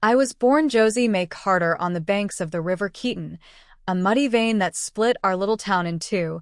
I was born Josie May Carter on the banks of the River Keaton, a muddy vein that split our little town in two,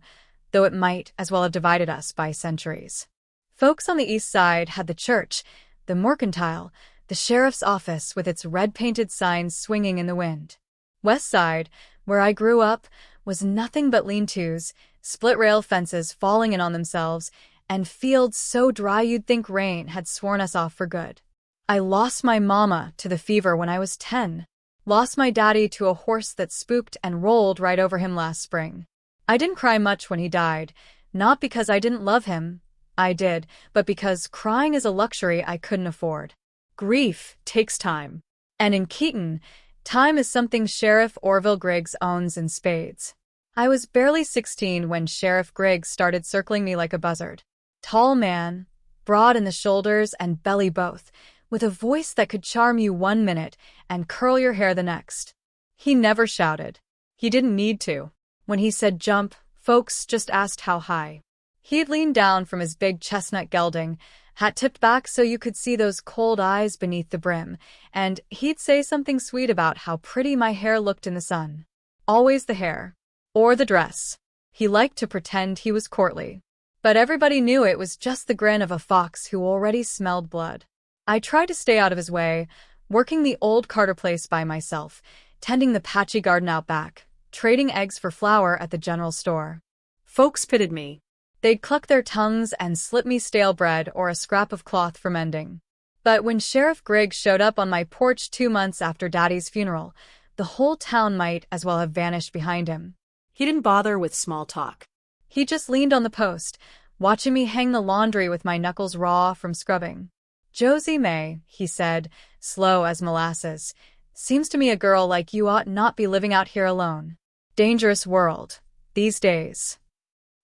though it might as well have divided us by centuries. Folks on the east side had the church, the mercantile, the sheriff's office with its red-painted signs swinging in the wind. West side, where I grew up, was nothing but lean-tos, split-rail fences falling in on themselves, and fields so dry you'd think rain had sworn us off for good. I lost my mama to the fever when I was 10. Lost my daddy to a horse that spooked and rolled right over him last spring. I didn't cry much when he died, not because I didn't love him. I did, but because crying is a luxury I couldn't afford. Grief takes time. And in Keaton, time is something Sheriff Orville Griggs owns in spades. I was barely 16 when Sheriff Griggs started circling me like a buzzard. Tall man, broad in the shoulders and belly both, with a voice that could charm you 1 minute and curl your hair the next. He never shouted. He didn't need to. When he said jump, folks just asked how high. He'd lean down from his big chestnut gelding, hat tipped back so you could see those cold eyes beneath the brim, and he'd say something sweet about how pretty my hair looked in the sun. Always the hair. Or the dress. He liked to pretend he was courtly. But everybody knew it was just the grin of a fox who already smelled blood. I tried to stay out of his way, working the old Carter place by myself, tending the patchy garden out back, trading eggs for flour at the general store. Folks pitied me. They'd cluck their tongues and slip me stale bread or a scrap of cloth for mending. But when Sheriff Griggs showed up on my porch 2 months after Daddy's funeral, the whole town might as well have vanished behind him. He didn't bother with small talk. He just leaned on the post, watching me hang the laundry with my knuckles raw from scrubbing. "Josie May," he said, slow as molasses, "seems to me a girl like you ought not be living out here alone. Dangerous world, these days."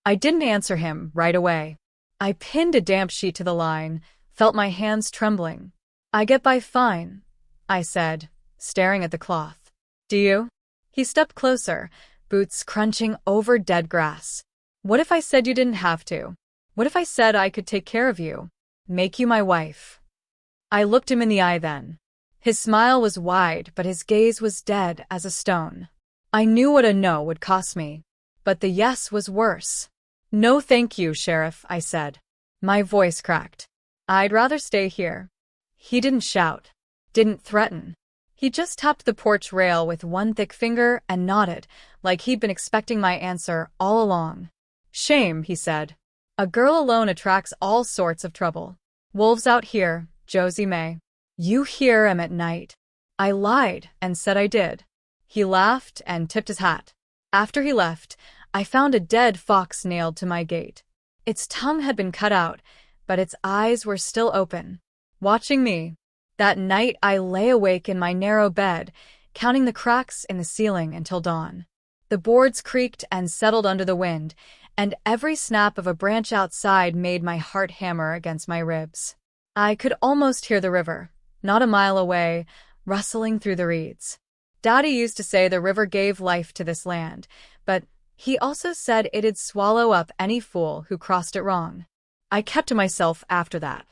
I didn't answer him right away. I pinned a damp sheet to the line, felt my hands trembling. "I get by fine," I said, staring at the cloth. "Do you?" He stepped closer, boots crunching over dead grass. "What if I said you didn't have to? What if I said I could take care of you? Make you my wife?" I looked him in the eye then. His smile was wide, but his gaze was dead as a stone. I knew what a no would cost me, but the yes was worse. "No thank you, Sheriff," I said. My voice cracked. "I'd rather stay here." He didn't shout, didn't threaten. He just tapped the porch rail with one thick finger and nodded, like he'd been expecting my answer all along. "Shame," he said. "A girl alone attracts all sorts of trouble. Wolves out here, Josie May. You hear 'em at night." I lied and said I did. He laughed and tipped his hat. After he left, I found a dead fox nailed to my gate. Its tongue had been cut out, but its eyes were still open, watching me. That night I lay awake in my narrow bed, counting the cracks in the ceiling until dawn. The boards creaked and settled under the wind, and every snap of a branch outside made my heart hammer against my ribs. I could almost hear the river, not a mile away, rustling through the reeds. Daddy used to say the river gave life to this land, but he also said it'd swallow up any fool who crossed it wrong. I kept to myself after that.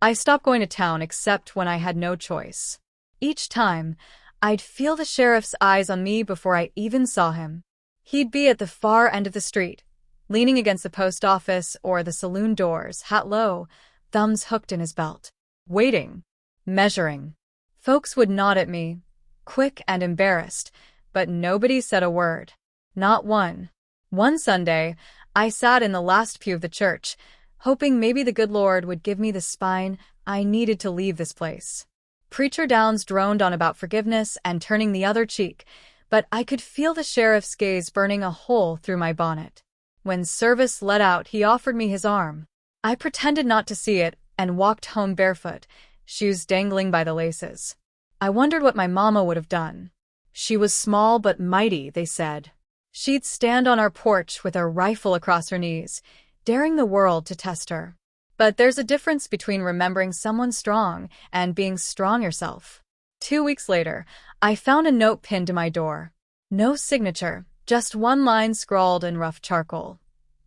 I stopped going to town except when I had no choice. Each time, I'd feel the sheriff's eyes on me before I even saw him. He'd be at the far end of the street, leaning against the post office or the saloon doors, hat low, thumbs hooked in his belt. Waiting. Measuring. Folks would nod at me, quick and embarrassed, but nobody said a word. Not one. One Sunday, I sat in the last pew of the church, hoping maybe the good Lord would give me the spine I needed to leave this place. Preacher Downs droned on about forgiveness and turning the other cheek, but I could feel the sheriff's gaze burning a hole through my bonnet. When service let out, he offered me his arm. I pretended not to see it and walked home barefoot, shoes dangling by the laces. I wondered what my mama would have done. She was small but mighty, they said. She'd stand on our porch with a rifle across her knees, daring the world to test her. But there's a difference between remembering someone strong and being strong yourself. 2 weeks later, I found a note pinned to my door. No signature, just one line scrawled in rough charcoal.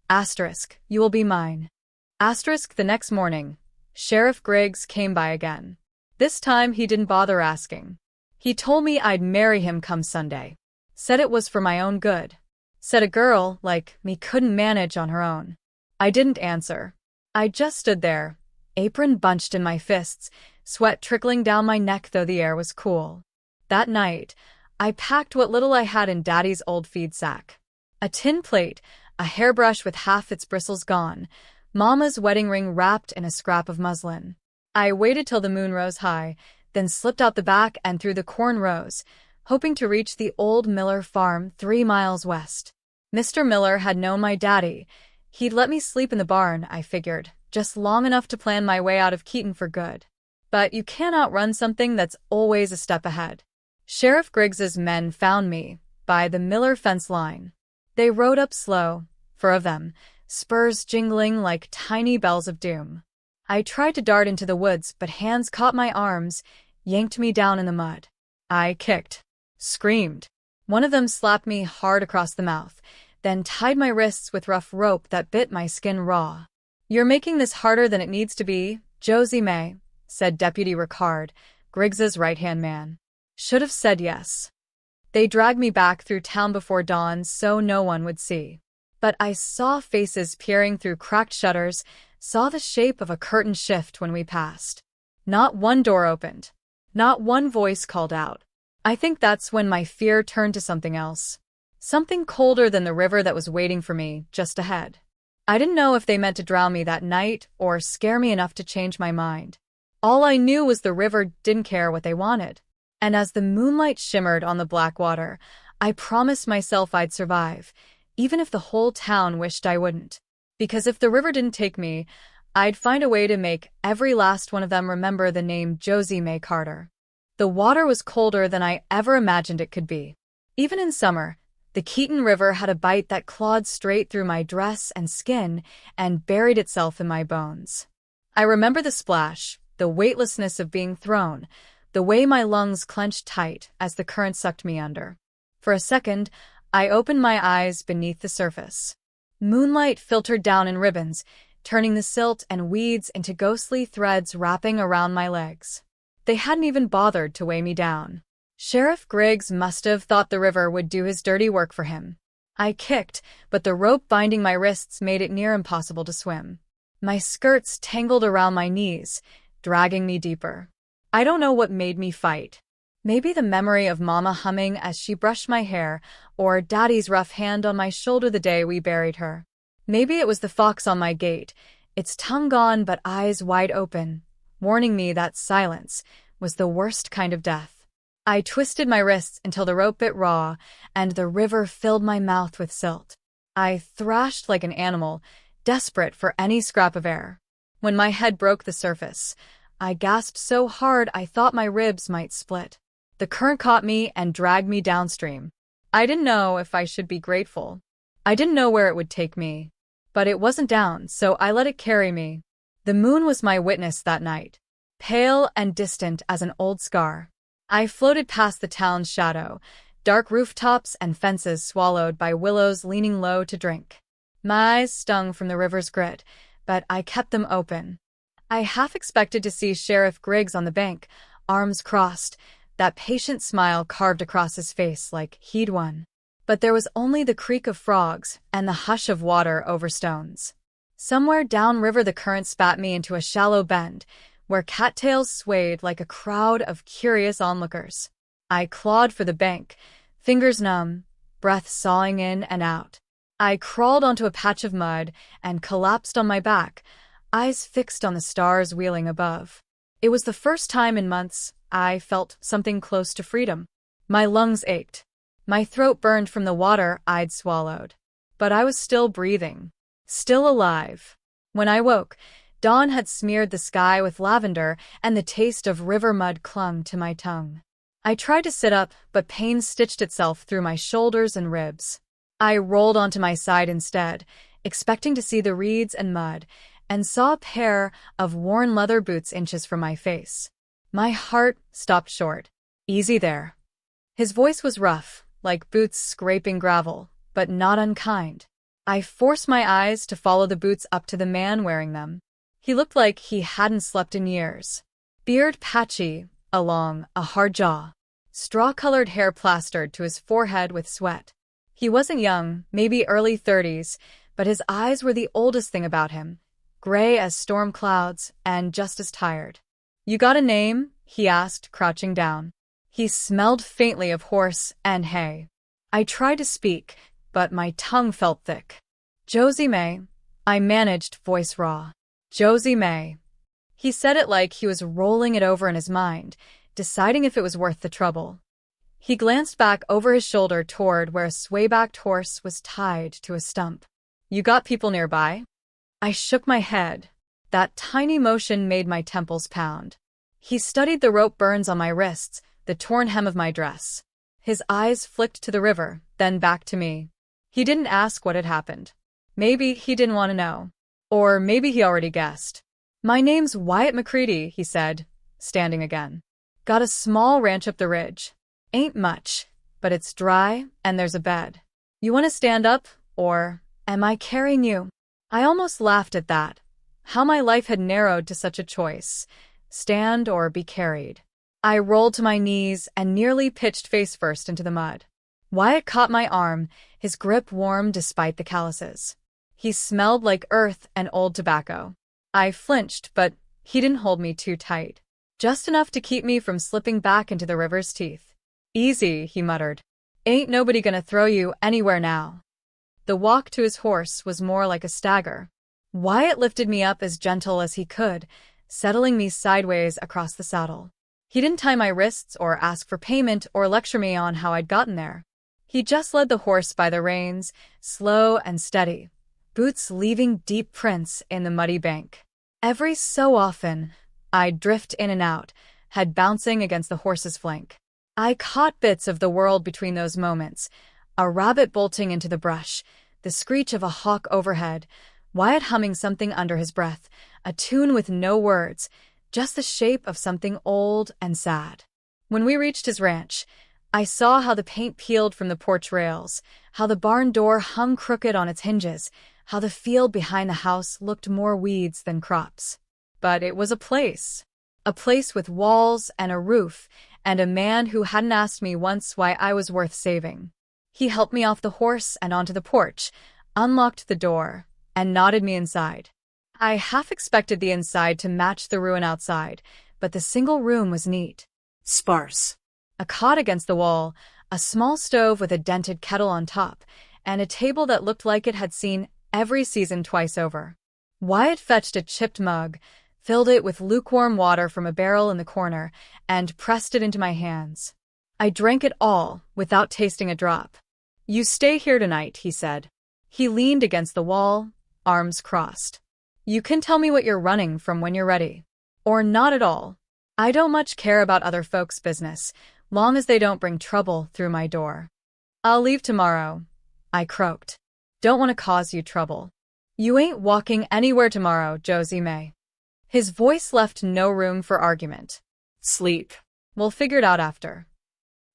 Asterisk, you will be mine. Asterisk the next morning, Sheriff Griggs came by again. This time he didn't bother asking. He told me I'd marry him come Sunday. Said it was for my own good. Said a girl like me couldn't manage on her own. I didn't answer. I just stood there, apron bunched in my fists, sweat trickling down my neck though the air was cool. That night, I packed what little I had in Daddy's old feed sack. A tin plate, a hairbrush with half its bristles gone, Mama's wedding ring wrapped in a scrap of muslin. I waited till the moon rose high, then slipped out the back and through the corn rows, hoping to reach the old Miller farm 3 miles west. Mr. Miller had known my daddy. He'd let me sleep in the barn, I figured, just long enough to plan my way out of Keaton for good. But you can't outrun something that's always a step ahead. Sheriff Griggs's men found me by the Miller fence line. They rode up slow, 4 of them, spurs jingling like tiny bells of doom. I tried to dart into the woods, but hands caught my arms, yanked me down in the mud. I kicked, screamed. One of them slapped me hard across the mouth, then tied my wrists with rough rope that bit my skin raw. "You're making this harder than it needs to be, Josie May," said Deputy Ricard, Griggs's right-hand man. Should have said yes. They dragged me back through town before dawn so no one would see. But I saw faces peering through cracked shutters, saw the shape of a curtain shift when we passed. Not one door opened. Not one voice called out. I think that's when my fear turned to something else. Something colder than the river that was waiting for me just ahead. I didn't know if they meant to drown me that night or scare me enough to change my mind. All I knew was the river didn't care what they wanted. And as the moonlight shimmered on the black water, I promised myself I'd survive, even if the whole town wished I wouldn't. Because if the river didn't take me, I'd find a way to make every last one of them remember the name Josie May Carter. The water was colder than I ever imagined it could be. Even in summer, the Keaton River had a bite that clawed straight through my dress and skin and buried itself in my bones. I remember the splash, the weightlessness of being thrown, the way my lungs clenched tight as the current sucked me under. For a second, I opened my eyes beneath the surface. Moonlight filtered down in ribbons, turning the silt and weeds into ghostly threads wrapping around my legs. They hadn't even bothered to weigh me down. Sheriff Griggs must have thought the river would do his dirty work for him. I kicked, but the rope binding my wrists made it near impossible to swim. My skirts tangled around my knees, dragging me deeper. I don't know what made me fight. Maybe the memory of Mama humming as she brushed my hair, or Daddy's rough hand on my shoulder the day we buried her. Maybe it was the fox on my gate, its tongue gone but eyes wide open, warning me that silence was the worst kind of death. I twisted my wrists until the rope bit raw, and the river filled my mouth with silt. I thrashed like an animal, desperate for any scrap of air. When my head broke the surface, I gasped so hard I thought my ribs might split. The current caught me and dragged me downstream. I didn't know if I should be grateful. I didn't know where it would take me. But it wasn't down, so I let it carry me. The moon was my witness that night, pale and distant as an old scar. I floated past the town's shadow, dark rooftops and fences swallowed by willows leaning low to drink. My eyes stung from the river's grit, but I kept them open. I half expected to see Sheriff Griggs on the bank, arms crossed, that patient smile carved across his face like he'd won. But there was only the creak of frogs and the hush of water over stones. Somewhere downriver the current spat me into a shallow bend, where cattails swayed like a crowd of curious onlookers. I clawed for the bank, fingers numb, breath sawing in and out. I crawled onto a patch of mud and collapsed on my back, eyes fixed on the stars wheeling above. It was the first time in months I felt something close to freedom. My lungs ached. My throat burned from the water I'd swallowed. But I was still breathing, still alive. When I woke, dawn had smeared the sky with lavender and the taste of river mud clung to my tongue. I tried to sit up, but pain stitched itself through my shoulders and ribs. I rolled onto my side instead, expecting to see the reeds and mud, and saw a pair of worn leather boots inches from my face. My heart stopped short. "Easy there." His voice was rough, like boots scraping gravel, but not unkind. I forced my eyes to follow the boots up to the man wearing them. He looked like he hadn't slept in years. Beard patchy, along, a hard jaw. straw-colored hair plastered to his forehead with sweat. He wasn't young, maybe early 30s, but his eyes were the oldest thing about him, gray as storm clouds and just as tired. "You got a name?" he asked, crouching down. He smelled faintly of horse and hay. I tried to speak, but my tongue felt thick. "Josie May," I managed, voice raw. "Josie May." He said it like he was rolling it over in his mind, deciding if it was worth the trouble. He glanced back over his shoulder toward where a sway-backed horse was tied to a stump. "You got people nearby?" I shook my head. That tiny motion made my temples pound. He studied the rope burns on my wrists, the torn hem of my dress. His eyes flicked to the river, then back to me. He didn't ask what had happened. Maybe he didn't want to know. Or maybe he already guessed. "My name's Wyatt McCready," he said, standing again. "Got a small ranch up the ridge. Ain't much, but it's dry and there's a bed. You want to stand up, or am I carrying you?" I almost laughed at that. How my life had narrowed to such a choice. Stand or be carried. I rolled to my knees and nearly pitched face first into the mud. Wyatt caught my arm, his grip warm despite the calluses. He smelled like earth and old tobacco. I flinched, but he didn't hold me too tight. Just enough to keep me from slipping back into the river's teeth. "Easy," he muttered. "Ain't nobody gonna throw you anywhere now." The walk to his horse was more like a stagger. Wyatt lifted me up as gentle as he could, settling me sideways across the saddle. He didn't tie my wrists or ask for payment or lecture me on how I'd gotten there. He just led the horse by the reins, slow and steady, boots leaving deep prints in the muddy bank. Every so often, I'd drift in and out, head bouncing against the horse's flank. I caught bits of the world between those moments, a rabbit bolting into the brush, the screech of a hawk overhead, Wyatt humming something under his breath, a tune with no words, just the shape of something old and sad. When we reached his ranch, I saw how the paint peeled from the porch rails, how the barn door hung crooked on its hinges, how the field behind the house looked more weeds than crops. But it was a place with walls and a roof, and a man who hadn't asked me once why I was worth saving. He helped me off the horse and onto the porch, unlocked the door, and nodded me inside. I half expected the inside to match the ruin outside, but the single room was neat. Sparse. A cot against the wall, a small stove with a dented kettle on top, and a table that looked like it had seen every season twice over. Wyatt fetched a chipped mug, filled it with lukewarm water from a barrel in the corner, and pressed it into my hands. I drank it all, without tasting a drop. "You stay here tonight," he said. He leaned against the wall, arms crossed. "You can tell me what you're running from when you're ready. Or not at all. I don't much care about other folks' business, long as they don't bring trouble through my door." "I'll leave tomorrow," I croaked. "Don't want to cause you trouble." "You ain't walking anywhere tomorrow, Josie May." His voice left no room for argument. Sleep. "We'll figure it out after."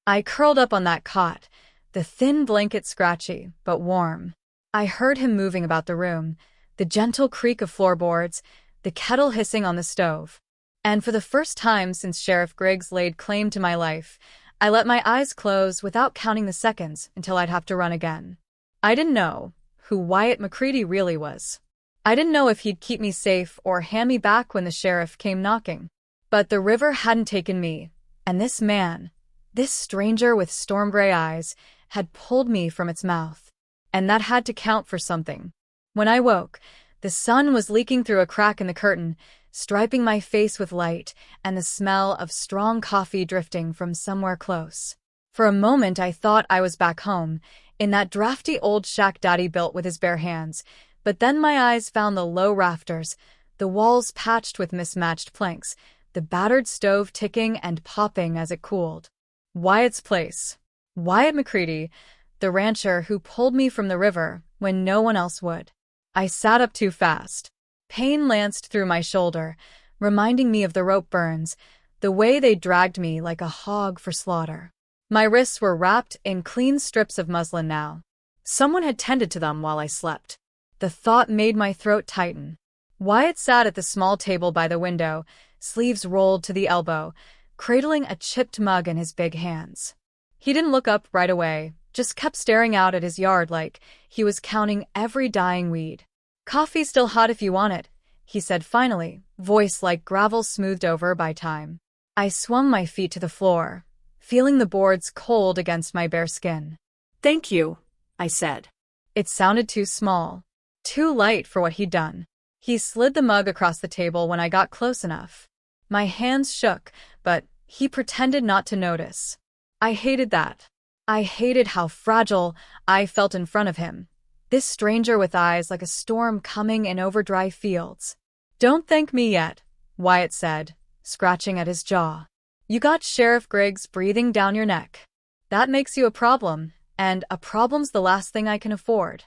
I curled up on that cot, the thin blanket scratchy, but warm. I heard him moving about the room, the gentle creak of floorboards, the kettle hissing on the stove. And for the first time since Sheriff Griggs laid claim to my life, I let my eyes close without counting the seconds until I'd have to run again. I didn't know who Wyatt McCready really was. I didn't know if he'd keep me safe or hand me back when the sheriff came knocking. But the river hadn't taken me, and this man, this stranger with storm-gray eyes, had pulled me from its mouth. And that had to count for something. When I woke, the sun was leaking through a crack in the curtain, striping my face with light, and the smell of strong coffee drifting from somewhere close. For a moment I thought I was back home, in that drafty old shack Daddy built with his bare hands, but then my eyes found the low rafters, the walls patched with mismatched planks, the battered stove ticking and popping as it cooled. Wyatt's place. Wyatt McCready, the rancher who pulled me from the river when no one else would. I sat up too fast. Pain lanced through my shoulder, reminding me of the rope burns, the way they dragged me like a hog for slaughter. My wrists were wrapped in clean strips of muslin now. Someone had tended to them while I slept. The thought made my throat tighten. Wyatt sat at the small table by the window, sleeves rolled to the elbow, cradling a chipped mug in his big hands. He didn't look up right away, just kept staring out at his yard like he was counting every dying weed. "Coffee's still hot if you want it," he said finally, voice like gravel smoothed over by time. I swung my feet to the floor, feeling the boards cold against my bare skin. "Thank you," I said. It sounded too small, too light for what he'd done. He slid the mug across the table when I got close enough. My hands shook, but he pretended not to notice. I hated that. I hated how fragile I felt in front of him. This stranger with eyes like a storm coming in over dry fields. "Don't thank me yet," Wyatt said, scratching at his jaw. "You got Sheriff Griggs breathing down your neck. That makes you a problem, and a problem's the last thing I can afford."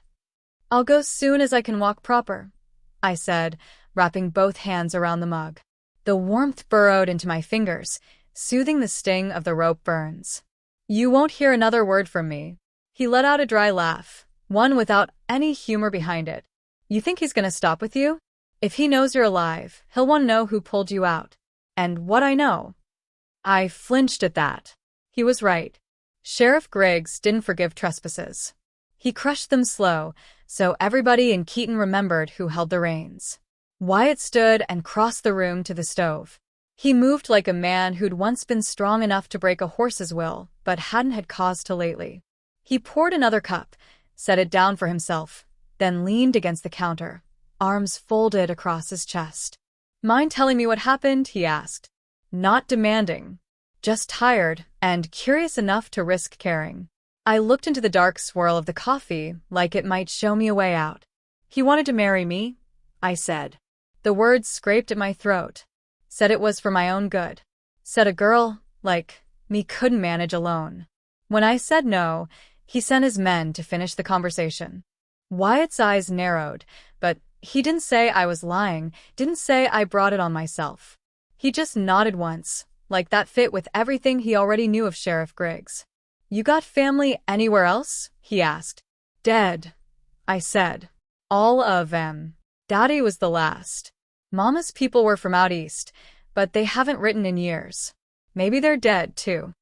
"I'll go soon as I can walk proper," I said, wrapping both hands around the mug. The warmth burrowed into my fingers, soothing the sting of the rope burns. "You won't hear another word from me." He let out a dry laugh, one without any humor behind it. "You think he's gonna stop with you? If he knows you're alive, he'll want to know who pulled you out. And what I know." I flinched at that. He was right. Sheriff Griggs didn't forgive trespasses. He crushed them slow, so everybody in Keaton remembered who held the reins. Wyatt stood and crossed the room to the stove. He moved like a man who'd once been strong enough to break a horse's will, but hadn't had cause to lately. He poured another cup, set it down for himself, then leaned against the counter, arms folded across his chest. "Mind telling me what happened?" he asked. Not demanding, just tired and curious enough to risk caring. I looked into the dark swirl of the coffee like it might show me a way out. "He wanted to marry me," I said. The words scraped at my throat. Said it was for my own good. Said a girl like me couldn't manage alone. When I said no, he sent his men to finish the conversation. Wyatt's eyes narrowed, but he didn't say I was lying, didn't say I brought it on myself. He just nodded once, like that fit with everything he already knew of Sheriff Griggs. "You got family anywhere else?" he asked. "Dead," I said. "All of them. Daddy was the last. Mama's people were from out east, but they haven't written in years. Maybe they're dead, too."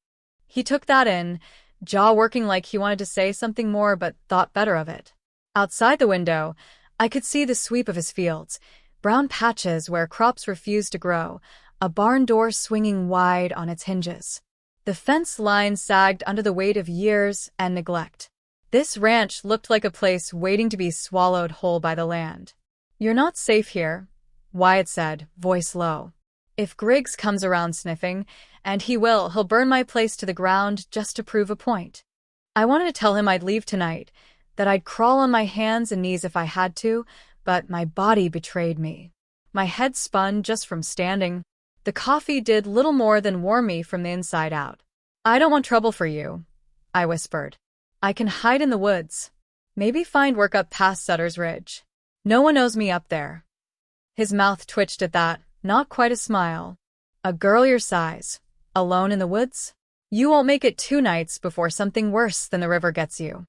He took that in, jaw working like he wanted to say something more but thought better of it. Outside the window, I could see the sweep of his fields, brown patches where crops refused to grow, a barn door swinging wide on its hinges. The fence line sagged under the weight of years and neglect. This ranch looked like a place waiting to be swallowed whole by the land. "You're not safe here," Wyatt said, voice low. "If Griggs comes around sniffing, and he'll burn my place to the ground just to prove a point." I wanted to tell him I'd leave tonight, that I'd crawl on my hands and knees if I had to, but my body betrayed me. My head spun just from standing. The coffee did little more than warm me from the inside out. "I don't want trouble for you," I whispered. "I can hide in the woods. Maybe find work up past Sutter's Ridge. No one knows me up there." His mouth twitched at that, not quite a smile. "A girl your size, alone in the woods? You won't make it 2 nights before something worse than the river gets you."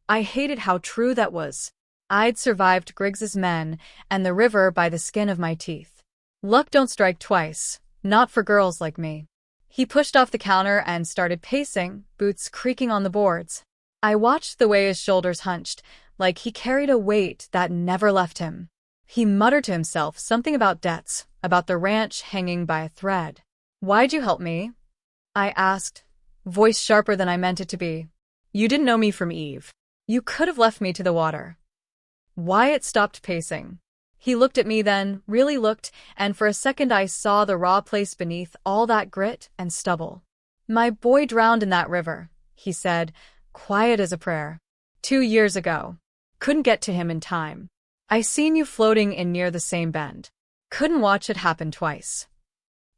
I hated how true that was. I'd survived Griggs's men and the river by the skin of my teeth. Luck don't strike twice, not for girls like me. He pushed off the counter and started pacing, boots creaking on the boards. I watched the way his shoulders hunched, like he carried a weight that never left him. He muttered to himself something about debts, about the ranch hanging by a thread. "Why'd you help me?" I asked, voice sharper than I meant it to be. "You didn't know me from Eve. You could have left me to the water." Wyatt stopped pacing. He looked at me then, really looked, and for a second I saw the raw place beneath all that grit and stubble. "My boy drowned in that river," he said, quiet as a prayer. 2 years ago. Couldn't get to him in time. I seen you floating in near the same bend. Couldn't watch it happen twice."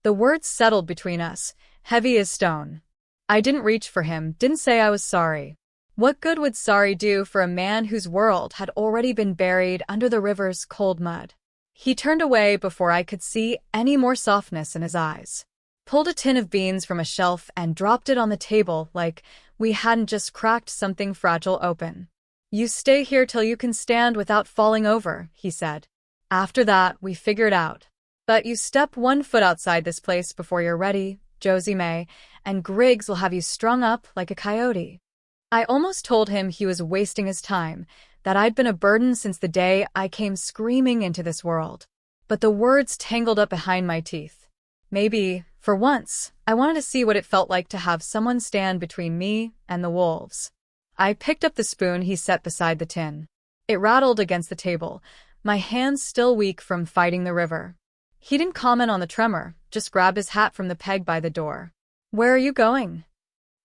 The words settled between us, heavy as stone. I didn't reach for him, didn't say I was sorry. What good would sorry do for a man whose world had already been buried under the river's cold mud? He turned away before I could see any more softness in his eyes. Pulled a tin of beans from a shelf and dropped it on the table like we hadn't just cracked something fragile open. "You stay here till you can stand without falling over," he said. "After that, we figure it out. But you step 1 foot outside this place before you're ready, Josie May, and Griggs will have you strung up like a coyote. I almost told him he was wasting his time, that I'd been a burden since the day I came screaming into this world. But the words tangled up behind my teeth. Maybe, for once, I wanted to see what it felt like to have someone stand between me and the wolves. I picked up the spoon he set beside the tin. It rattled against the table, my hands still weak from fighting the river. He didn't comment on the tremor, just grabbed his hat from the peg by the door. "Where are you going?"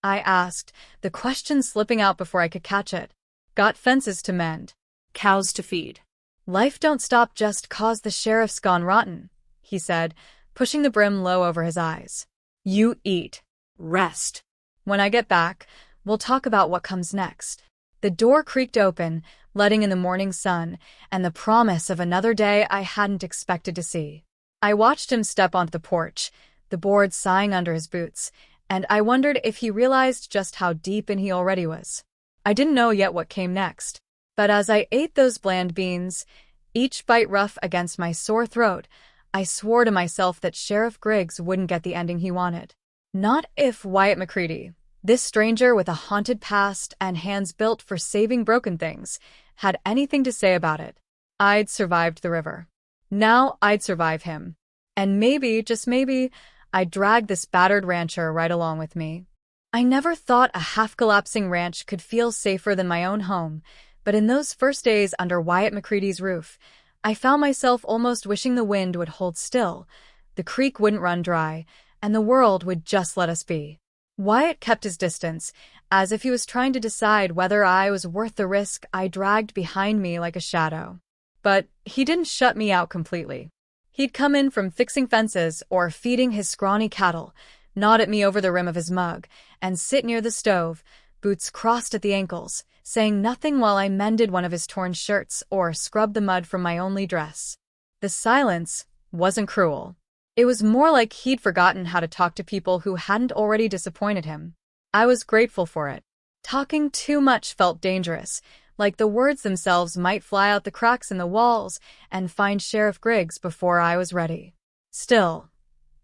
I asked, the question slipping out before I could catch it. "Got fences to mend. Cows to feed." "Life don't stop just 'cause the sheriff's gone rotten," he said, pushing the brim low over his eyes. "You eat. Rest. When I get back, we'll talk about what comes next." The door creaked open, letting in the morning sun, and the promise of another day I hadn't expected to see. I watched him step onto the porch, the boards sighing under his boots, and I wondered if he realized just how deep in he already was. I didn't know yet what came next, but as I ate those bland beans, each bite rough against my sore throat, I swore to myself that Sheriff Griggs wouldn't get the ending he wanted. Not if Wyatt McCready, this stranger with a haunted past and hands built for saving broken things, had anything to say about it. I'd survived the river. Now I'd survive him. And maybe, just maybe, I'd drag this battered rancher right along with me. I never thought a half-collapsing ranch could feel safer than my own home, but in those first days under Wyatt McCready's roof, I found myself almost wishing the wind would hold still, the creek wouldn't run dry, and the world would just let us be. Wyatt kept his distance, as if he was trying to decide whether I was worth the risk I dragged behind me like a shadow. But he didn't shut me out completely. He'd come in from fixing fences or feeding his scrawny cattle, nod at me over the rim of his mug, and sit near the stove, boots crossed at the ankles, saying nothing while I mended one of his torn shirts or scrubbed the mud from my only dress. The silence wasn't cruel. It was more like he'd forgotten how to talk to people who hadn't already disappointed him. I was grateful for it. Talking too much felt dangerous, like the words themselves might fly out the cracks in the walls and find Sheriff Griggs before I was ready. Still,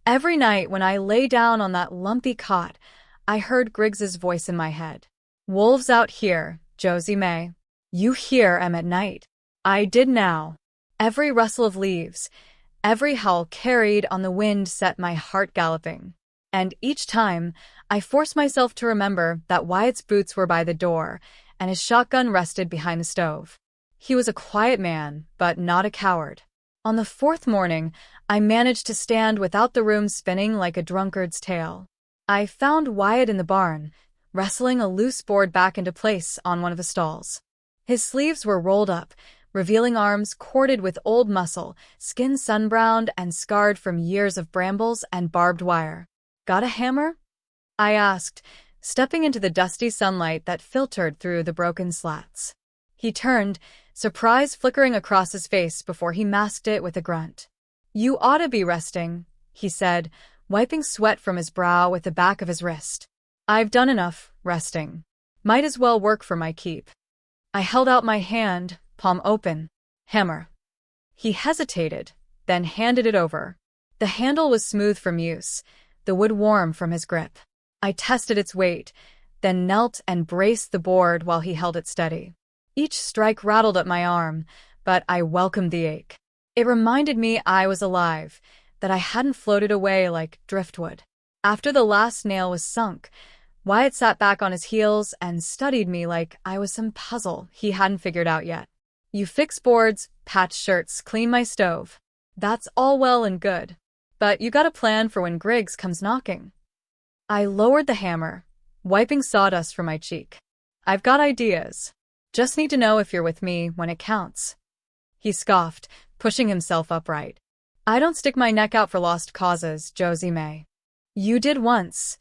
every night when I lay down on that lumpy cot, I heard Griggs's voice in my head. "Wolves out here, Josie May. You hear 'em at night." I did now. Every rustle of leaves, every howl carried on the wind set my heart galloping. And each time, I forced myself to remember that Wyatt's boots were by the door, and his shotgun rested behind the stove. He was a quiet man, but not a coward. On the fourth morning, I managed to stand without the room spinning like a drunkard's tale. I found Wyatt in the barn, wrestling a loose board back into place on one of the stalls. His sleeves were rolled up, revealing arms corded with old muscle, skin sunbrowned and scarred from years of brambles and barbed wire. "Got a hammer?" I asked, stepping into the dusty sunlight that filtered through the broken slats. He turned, surprise flickering across his face before he masked it with a grunt. "You ought to be resting," he said, wiping sweat from his brow with the back of his wrist. "I've done enough resting. Might as well work for my keep." I held out my hand, palm open. "Hammer." He hesitated, then handed it over. The handle was smooth from use, the wood warm from his grip. I tested its weight, then knelt and braced the board while he held it steady. Each strike rattled at my arm, but I welcomed the ache. It reminded me I was alive, that I hadn't floated away like driftwood. After the last nail was sunk, Wyatt sat back on his heels and studied me like I was some puzzle he hadn't figured out yet. "You fix boards, patch shirts, clean my stove. That's all well and good. But you got a plan for when Griggs comes knocking." I lowered the hammer, wiping sawdust from my cheek. "I've got ideas. Just need to know if you're with me when it counts." He scoffed, pushing himself upright. "I don't stick my neck out for lost causes, Josie May." "You did once."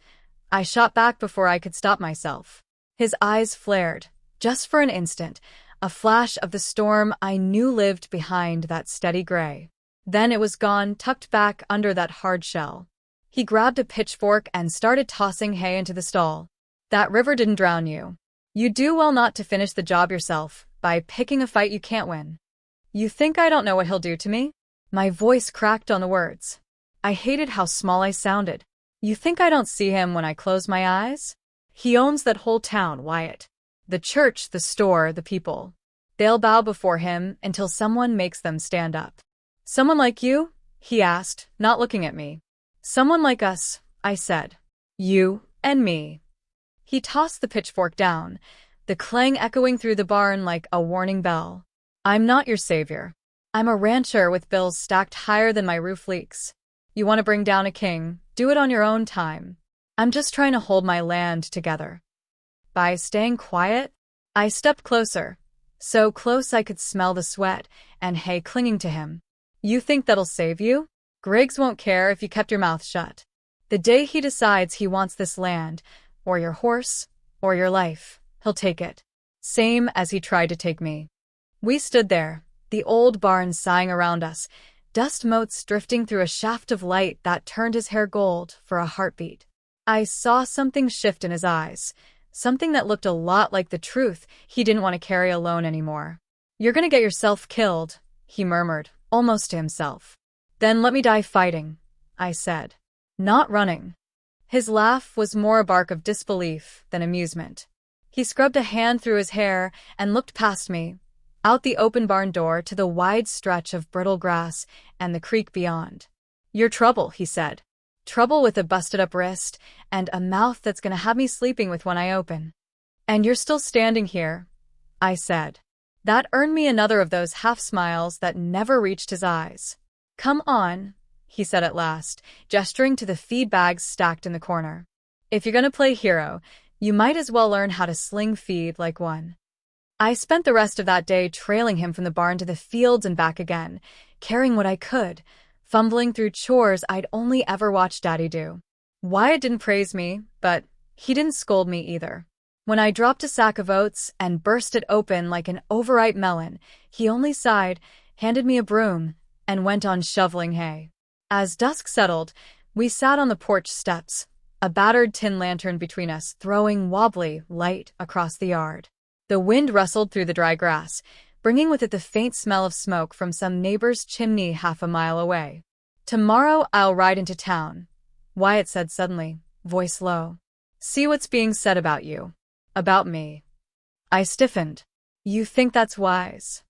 I shot back before I could stop myself. His eyes flared, just for an instant, a flash of the storm I knew lived behind that steady gray. Then it was gone, tucked back under that hard shell. He grabbed a pitchfork and started tossing hay into the stall. "That river didn't drown you. You do well not to finish the job yourself by picking a fight you can't win." "You think I don't know what he'll do to me?" My voice cracked on the words. I hated how small I sounded. You think I don't see him when I close my eyes? He owns that whole town, Wyatt. The church, the store, the people. They'll bow before him until someone makes them stand up. Someone like you? He asked, not looking at me. Someone like us, I said. You and me. He tossed the pitchfork down, the clang echoing through the barn like a warning bell. I'm not your savior. I'm a rancher with bills stacked higher than my roof leaks. You want to bring down a king, do it on your own time. I'm just trying to hold my land together. By staying quiet, I stepped closer, so close I could smell the sweat and hay clinging to him. You think that'll save you? Griggs won't care if you kept your mouth shut. The day he decides he wants this land, or your horse, or your life, he'll take it. Same as he tried to take me. We stood there, the old barn sighing around us, dust motes drifting through a shaft of light that turned his hair gold for a heartbeat. I saw something shift in his eyes, something that looked a lot like the truth he didn't want to carry alone anymore. You're gonna get yourself killed, he murmured, almost to himself. Then let me die fighting, I said. Not running. His laugh was more a bark of disbelief than amusement. He scrubbed a hand through his hair and looked past me, out the open barn door to the wide stretch of brittle grass and the creek beyond. You're trouble, he said. Trouble with a busted-up wrist and a mouth that's gonna have me sleeping with one eye open. And you're still standing here, I said. That earned me another of those half-smiles that never reached his eyes. Come on, he said at last, gesturing to the feed bags stacked in the corner. If you're gonna play hero, you might as well learn how to sling feed like one. I spent the rest of that day trailing him from the barn to the fields and back again, carrying what I could, fumbling through chores I'd only ever watched Daddy do. Wyatt didn't praise me, but he didn't scold me either. When I dropped a sack of oats and burst it open like an overripe melon, he only sighed, handed me a broom, and went on shoveling hay. As dusk settled, we sat on the porch steps, a battered tin lantern between us, throwing wobbly light across the yard. The wind rustled through the dry grass, bringing with it the faint smell of smoke from some neighbor's chimney half a mile away. Tomorrow I'll ride into town, Wyatt said suddenly, voice low. See what's being said about you. About me. I stiffened. You think that's wise?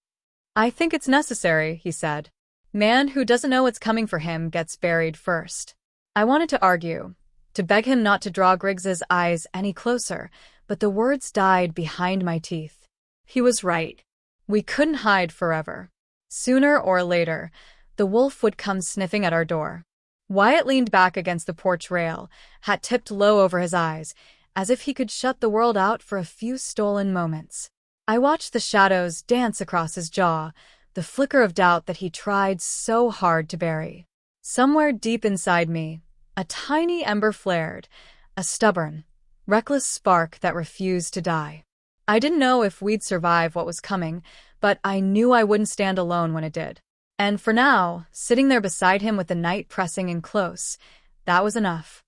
I think it's necessary, he said. Man who doesn't know what's coming for him gets buried first. I wanted to argue, to beg him not to draw Griggs's eyes any closer, but the words died behind my teeth. He was right. We couldn't hide forever. Sooner or later, the wolf would come sniffing at our door. Wyatt leaned back against the porch rail, hat tipped low over his eyes, as if he could shut the world out for a few stolen moments. I watched the shadows dance across his jaw, the flicker of doubt that he tried so hard to bury. Somewhere deep inside me, a tiny ember flared, a stubborn, reckless spark that refused to die. I didn't know if we'd survive what was coming, but I knew I wouldn't stand alone when it did. And for now, sitting there beside him with the night pressing in close, that was enough.